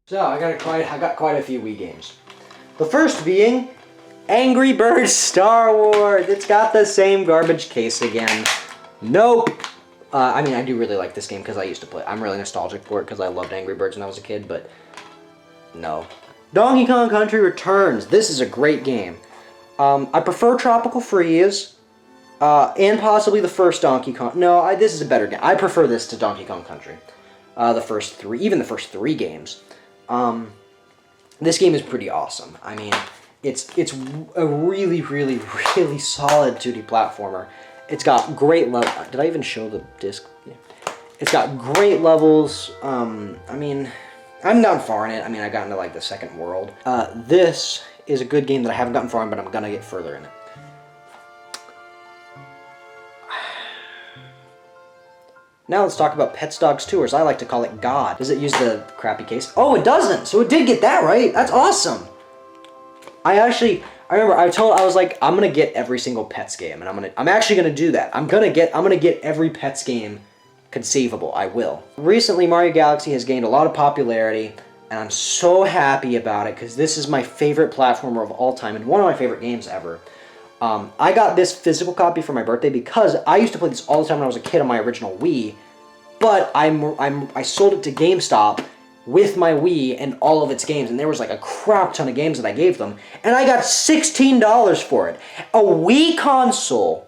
So I got quite a few Wii games. The first being Angry Birds Star Wars. It's got the same garbage case again. Nope. I mean, I do really like this game because I used to play. I'm really nostalgic for it because I loved Angry Birds when I was a kid, but no. Donkey Kong Country Returns. This is a great game. I prefer Tropical Freeze, and possibly the first Donkey Kong. No, this is a better game. I prefer this to Donkey Kong Country. The first three games. This game is pretty awesome. I mean, it's a really, really, really solid 2D platformer. It's got great level. Did I even show the disc? Yeah. It's got great levels. I mean, I haven't gotten far in it. I mean, I got into like the second world. This is a good game that I haven't gotten far in, but I'm gonna get further in it. Now let's talk about Pets, Dogs, Tours. I like to call it God. Does it use the crappy case? Oh, it doesn't! So it did get that right! That's awesome! I remember I was like, I'm gonna get every single Pets game, and I'm actually gonna do that. I'm gonna get every Pets game conceivable. I will. Recently, Mario Galaxy has gained a lot of popularity, and I'm so happy about it, because this is my favorite platformer of all time, and one of my favorite games ever. I got this physical copy for my birthday because I used to play this all the time when I was a kid on my original Wii, but I sold it to GameStop with my Wii and all of its games, and there was like a crap ton of games that I gave them, and I got $16 for it. A Wii console,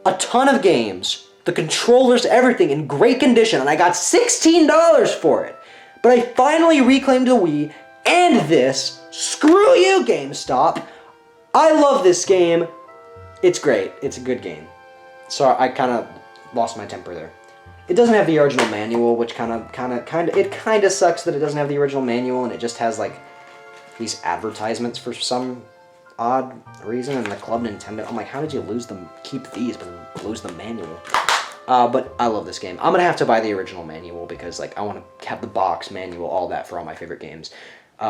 a ton of games, the controllers, everything in great condition, and I got $16 for it. But I finally reclaimed the Wii and this. Screw you, GameStop. I love this game. It's great. It's a good game. So I kind of lost my temper there. It doesn't have the original manual, which kind of sucks that it doesn't have the original manual, and it just has like these advertisements for some odd reason. And the Club Nintendo, I'm like, how did you keep these but lose the manual? But I love this game. I'm gonna have to buy the original manual because like I want to have the box manual, all that for all my favorite games.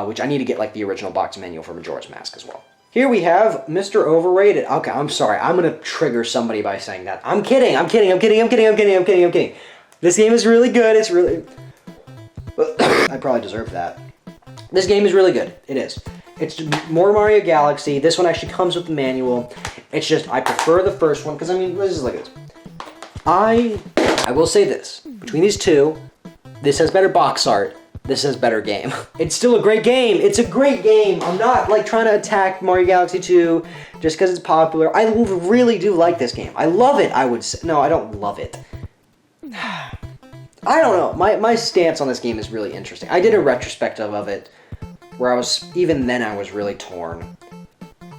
Which I need to get like the original box manual for Majora's Mask as well. Here we have Mr. Overrated. Okay, I'm sorry. I'm going to trigger somebody by saying that. I'm kidding. This game is really good. It's really... I probably deserve that. This game is really good. It is. It's more Mario Galaxy. This one actually comes with the manual. It's just, I prefer the first one, because I mean, this is like this. I will say this. Between these two, this has better box art. This is a better game. It's still a great game. It's a great game. I'm not like trying to attack Mario Galaxy 2 just because it's popular. I really do like this game. I love it, I would say. No, I don't love it. I don't know. My stance on this game is really interesting. I did a retrospective of it where even then I was really torn.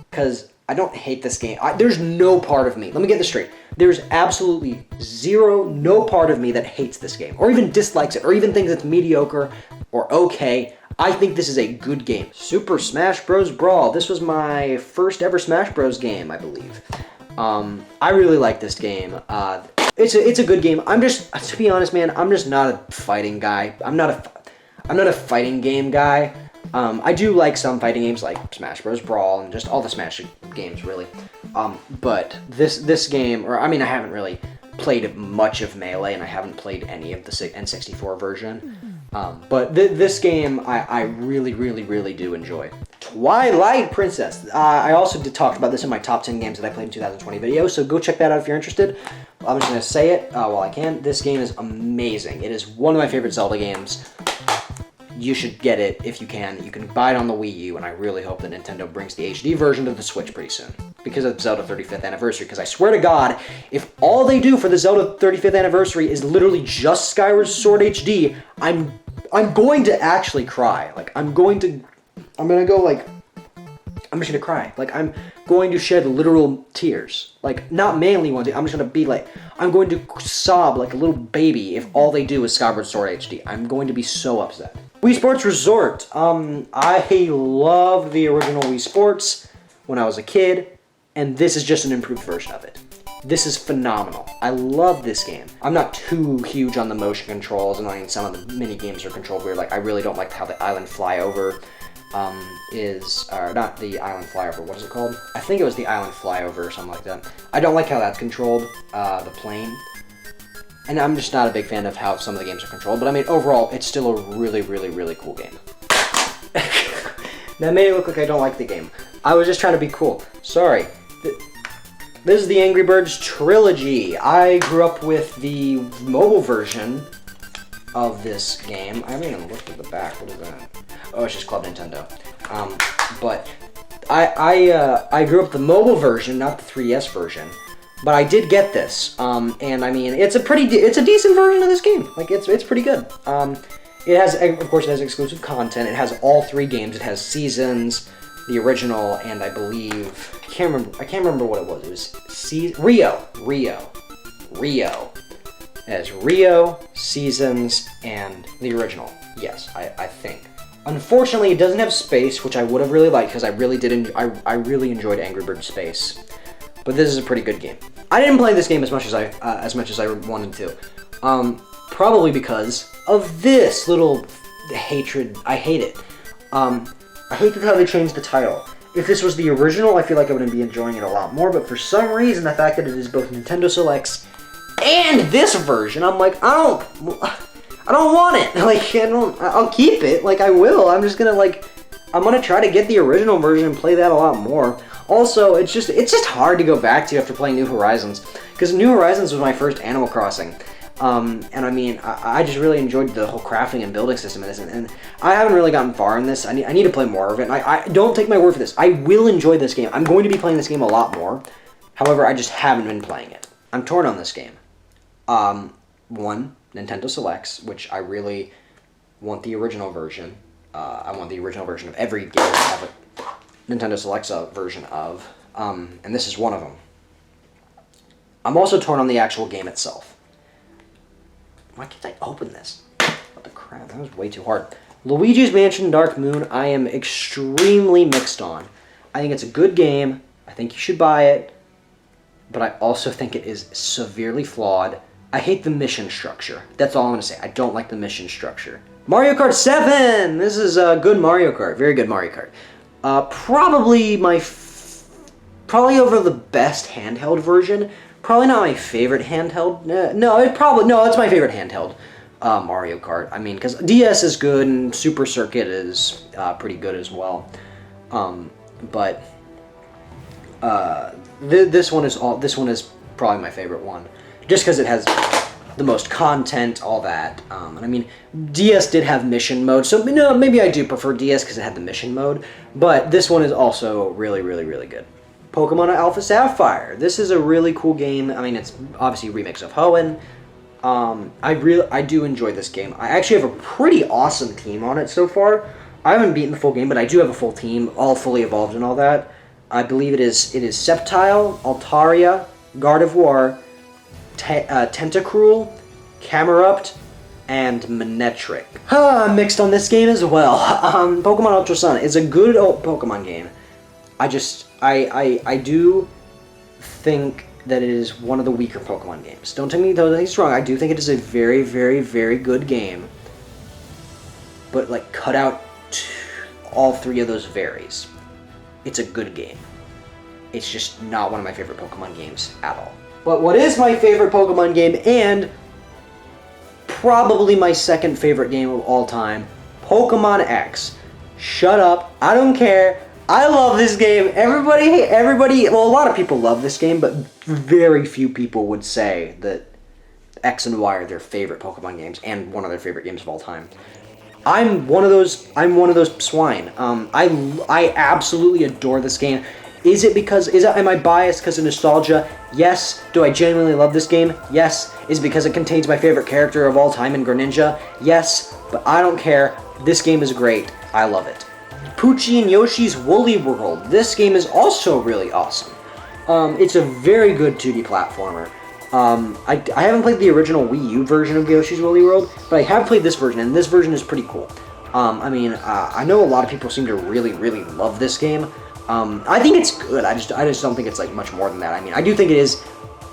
Because I don't hate this game. There's no part of me. Let me get this straight. There's absolutely no part of me that hates this game, or even dislikes it, or even thinks it's mediocre or okay. I think this is a good game. Super Smash Bros. Brawl. This was my first ever Smash Bros. Game, I believe. I really like this game. It's a good game. To be honest, man, I'm just not a fighting guy. I'm not a fighting game guy. I do like some fighting games like Smash Bros. Brawl and just all the Smash games, really. But this game, I haven't really played much of Melee, and I haven't played any of the N64 version. But this game, I really, really, really do enjoy. Twilight Princess. I also talked about this in my top 10 games that I played in 2020 video, so go check that out if you're interested. I'm just going to say it while I can. This game is amazing. It is one of my favorite Zelda games. You should get it if you can. You can buy it on the Wii U, and I really hope that Nintendo brings the HD version to the Switch pretty soon. Because of Zelda 35th anniversary. Because I swear to God, if all they do for the Zelda 35th anniversary is literally just Skyward Sword HD, I'm going to actually cry. Like, I'm just gonna cry. Like, I'm going to shed literal tears. Like, not manly ones. I'm just gonna be like, I'm going to sob like a little baby if all they do is Skyward Sword HD. I'm going to be so upset. Wii Sports Resort. I love the original Wii Sports when I was a kid, and this is just an improved version of it. This is phenomenal. I love this game. I'm not too huge on the motion controls, and I mean, some of the mini games are controlled weird. Like, I really don't like how the island flyover not the island flyover, what is it called? I think it was the island flyover or something like that. I don't like how that's controlled, the plane. And I'm just not a big fan of how some of the games are controlled, but I mean, overall, it's still a really, really, really cool game. That made it look like I don't like the game. I was just trying to be cool. Sorry. This is the Angry Birds Trilogy. I grew up with the mobile version of this game. I haven't even looked at the back. What is that? Oh, it's just Club Nintendo. But I grew up with the mobile version, not the 3DS version. But I did get this, and I mean, it's a decent version of this game. Like, it's pretty good. It has, of course, it has exclusive content. It has all 3 games. It has Seasons, the original, and I believe I can't remember what it was. It was Rio. It has Rio, Seasons, and the original. Yes, I think. Unfortunately, it doesn't have Space, which I would have really liked because I really enjoyed Angry Birds Space. But this is a pretty good game. I didn't play this game as much as I wanted to, probably because of this little hatred. I hate it. I hate how they changed the title. If this was the original, I feel like I would be enjoying it a lot more. But for some reason, the fact that it is both Nintendo Selects and this version, I'm like, I don't want it. Like, I'll keep it. Like, I will. I'm just gonna I'm gonna try to get the original version and play that a lot more. Also, it's just hard to go back to after playing New Horizons, because New Horizons was my first Animal Crossing, and I mean, I just really enjoyed the whole crafting and building system in this, and I haven't really gotten far in this. I need to play more of it. And I don't take my word for this. I will enjoy this game. I'm going to be playing this game a lot more. However, I just haven't been playing it. I'm torn on this game. One, Nintendo Selects, which I really want the original version. I want the original version of every game I have a Nintendo Selects version of, and this is one of them. I'm also torn on the actual game itself. Why can't I open this? What the crap? That was way too hard. Luigi's Mansion Dark Moon, I am extremely mixed on. I think it's a good game. I think you should buy it. But I also think it is severely flawed. I hate the mission structure. That's all I'm going to say. I don't like the mission structure. Mario Kart 7! This is a good Mario Kart. Very good Mario Kart. Probably over the best handheld version. Probably not my favorite handheld. It's my favorite handheld Mario Kart. I mean, because DS is good and Super Circuit is pretty good as well. But this one is probably my favorite one, just because it has the most content, all that. And I mean, DS did have mission mode, so maybe I do prefer DS because it had the mission mode, but this one is also really, really, really good. Pokemon Alpha Sapphire. This is a really cool game. I mean, it's obviously a remix of Hoenn. I do enjoy this game. I actually have a pretty awesome team on it so far. I haven't beaten the full game, but I do have a full team, all fully evolved and all that. I believe it is Sceptile, Altaria, Gardevoir, Tentacruel, Camerupt, and Manectric. I'm mixed on this game as well. Pokemon Ultra Sun is a good old Pokemon game. I do think that it is one of the weaker Pokemon games. Don't take me wrong. I do think it is a very, very, very good game. But cut out all 3 of those varies. It's a good game. It's just not one of my favorite Pokemon games at all. But what is my favorite Pokemon game, and probably my second favorite game of all time, Pokemon X. Shut up. I don't care. I love this game. Everybody, well, a lot of people love this game, but very few people would say that X and Y are their favorite Pokemon games and one of their favorite games of all time. I'm one of those swine. I absolutely adore this game. Am I biased because of nostalgia? Yes. Do I genuinely love this game? Yes. Is it because it contains my favorite character of all time in Greninja? Yes. But I don't care. This game is great. I love it. Poochie and Yoshi's Woolly World. This game is also really awesome. It's a very good 2D platformer. I haven't played the original Wii U version of Yoshi's Woolly World, but I have played this version, and this version is pretty cool. I know a lot of people seem to really, really love this game. I think it's good. I just don't think it's much more than that. I mean, I do think it is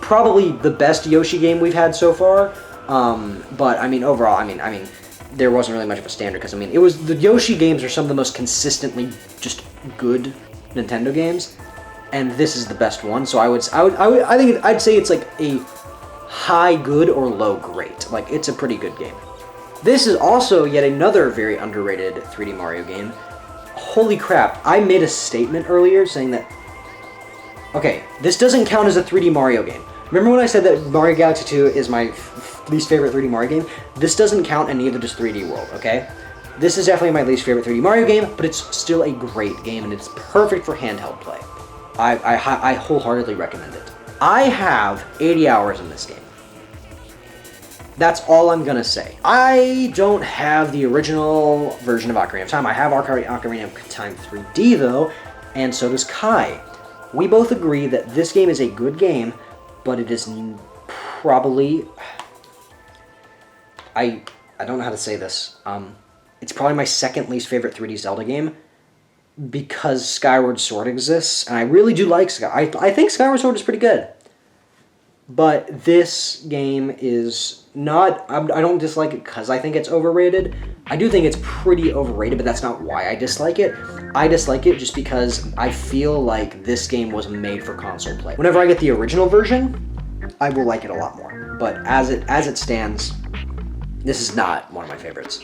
probably the best Yoshi game we've had so far. But I mean, overall, I mean, there wasn't really much of a standard because the Yoshi games are some of the most consistently just good Nintendo games, and this is the best one. So I'd say it's a high good or low great. It's a pretty good game. This is also yet another very underrated 3D Mario game. holy crap, I made a statement earlier saying that, okay, this doesn't count as a 3D Mario game. Remember when I said that Mario Galaxy 2 is my least favorite 3D Mario game? This doesn't count, and neither does 3D World, okay? This is definitely my least favorite 3D Mario game, but it's still a great game, and it's perfect for handheld play. I wholeheartedly recommend it. I have 80 hours in this game. That's all I'm gonna say. I don't have the original version of Ocarina of Time. I have Ocarina of Time 3D, though, and so does Kai. We both agree that this game is a good game, but it is probably... I don't know how to say this. It's probably my second least favorite 3D Zelda game because Skyward Sword exists, and I really do like I think Skyward Sword is pretty good. But this game is not... I don't dislike it because I think it's overrated. I do think it's pretty overrated, but that's not why I dislike it. I dislike it just because I feel like this game was made for console play. Whenever I get the original version, I will like it a lot more. But as it stands, this is not one of my favorites.